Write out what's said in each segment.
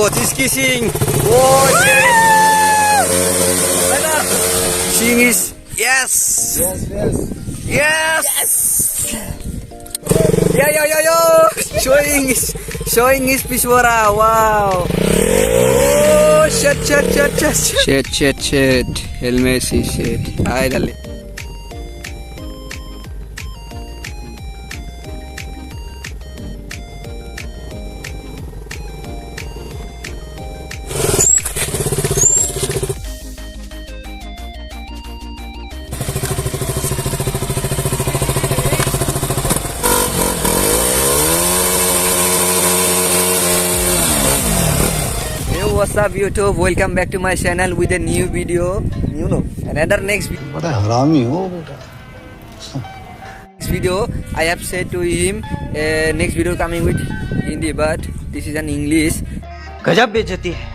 both is kissing. Oh shit! Seeing is yes. Yes. Yo. Showing his Pishwara. Wow. Oh shit. Shit. Helmet shit. Hi, dale. What's up YouTube? Welcome back to my channel with a new video. Another next video. Next video I have said to him next video coming with Hindi, but this is an English. गजब बेइज्जती है.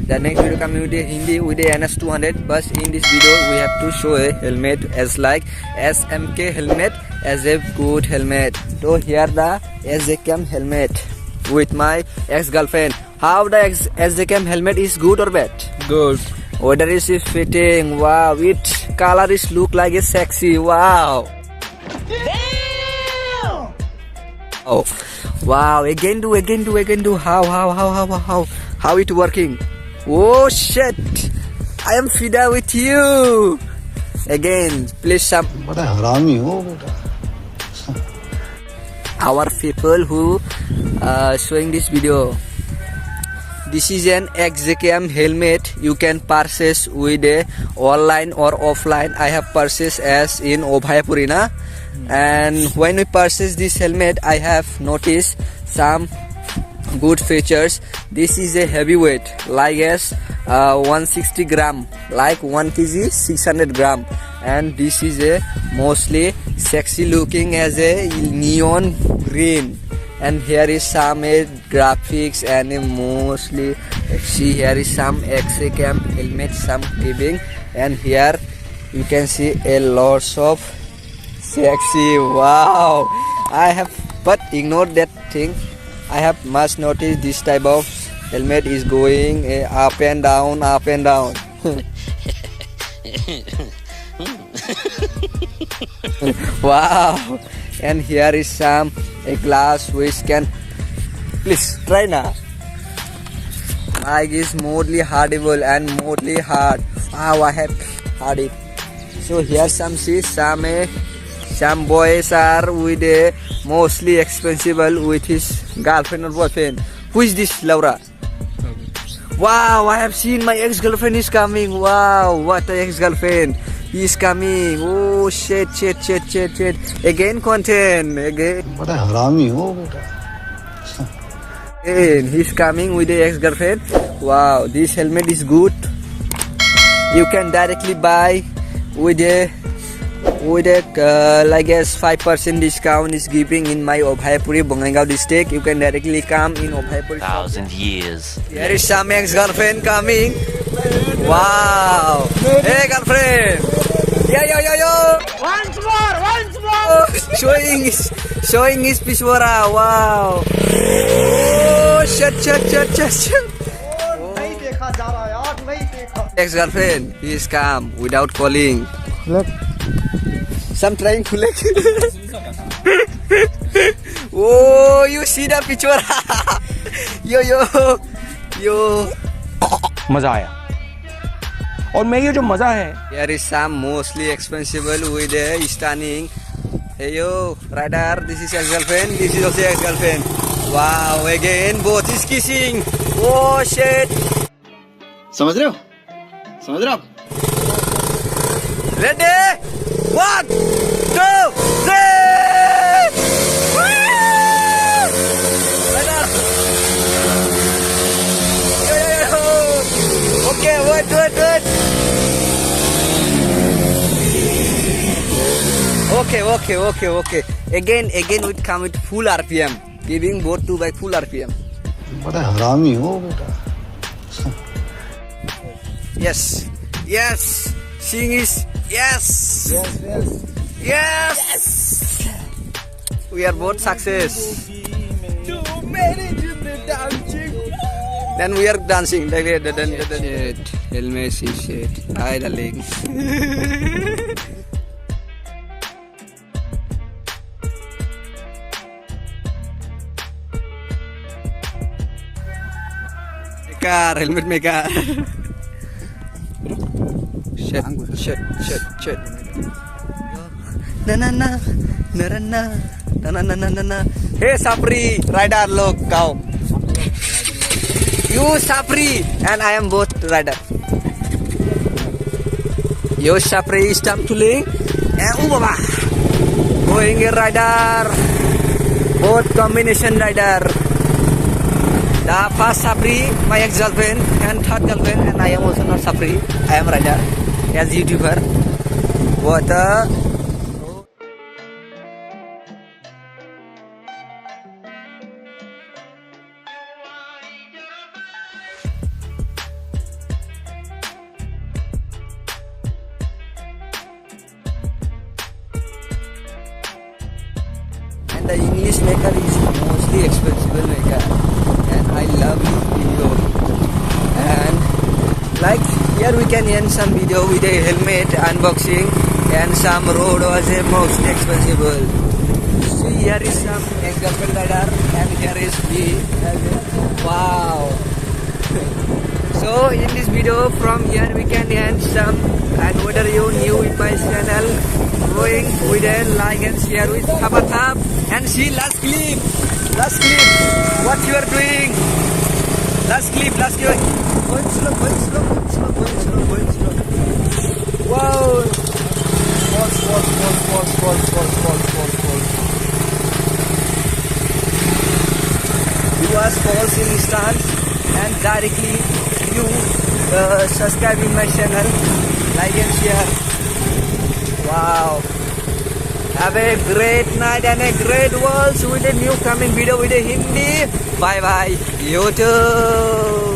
The next video coming with the Hindi with the NS200, but in this video we have to show a helmet as like SMK helmet as a good helmet. So here the SMK helmet with my ex-girlfriend. How the SMK helmet is good or bad? Good. Whether is it fitting? Wow, it color is look like a sexy. Wow. Damn! Oh, wow! Again do. How it working? Oh shit! I am fida with you. Again, please some. Our people who showing this video. This is an XJKM helmet. You can purchase with a online or offline. I have purchased as in Obhayapurina. And when we purchase this helmet, I have noticed some good features. This is a heavyweight, like as 160 gram, like 1 kg 600 gram. And this is a mostly sexy looking as a neon green. And here is some graphics and mostly see here is some XJKM helmet, some giving, and here you can see a lots of sexy. Wow! I have but ignore that thing. I have must notice this type of helmet is going up and down. Wow! And here is some a glass which can please try now. Mic is mostly hardable and mostly hard. Wow, I have hard it. So here some boys are with a mostly expensive with his girlfriend or boyfriend. Who is this, Laura? Wow, I have seen my ex-girlfriend is coming. Wow, what a ex-girlfriend. He is coming. Oh shit. Again content. Again. Again, he's coming with the ex-girlfriend. Wow, this helmet is good. You can directly buy with a like as 5% discount is giving in my Obhayapuri, Bongaigaon district. You can directly come in Obhayapuri. 1,000 years. Here is some ex-girlfriend coming. Wow. Hey girlfriend. Yo. Once more. Oh, showing his Pishwara. Wow. Oh shit. नहीं देखा जा रहा यार, नहीं देखा. Ex-girlfriend, he is calm without calling. Look. Some trying to like. Oh, you see the picture? Yo. मजा आया. और मैं ये जो मजा है. Here is some mostly expensive with a stunning. Hey yo, Rider, this is ex-girlfriend. This is also ex-girlfriend. Wow, again both is kissing. Oh shit. समझ रहे हो आप? Ready? 1, 2, 3. Rider. Yo. Okay, wait. Okay. Again we come with full RPM. Giving both to by full RPM. बड़ा हरामी हो बेटा. Yes. Seeing is yes. We are both success. Then we are dancing. Shit. Helmet is shit. Hi, darling. Maker, helmet maker. Shit. Na. Hey Sapri, rider, look, cow. You Sapri and I am both rider. You Sapri is tumbling and Baba going a rider. Both combination rider. The first Sapri, my ex-girlfriend, and third girlfriend, and I am also not Sapri. I am rider as YouTuber. What a the English maker is mostly expensive maker, and I love this video. And like here we can end some video with a helmet unboxing, and some road was a most expensive. See, here is some ex-girlfriend rider, and here is me. Wow. So in this video from here we can end some, and whether you new in my channel, going with a like and share with tap and see last clip. What you are doing? Last clip. Going slow. Wow. You was false in instance, and directly you subscribe in my channel, like and share. Wow. Have a great night and a great world with a new coming video with a Hindi. Bye YouTube.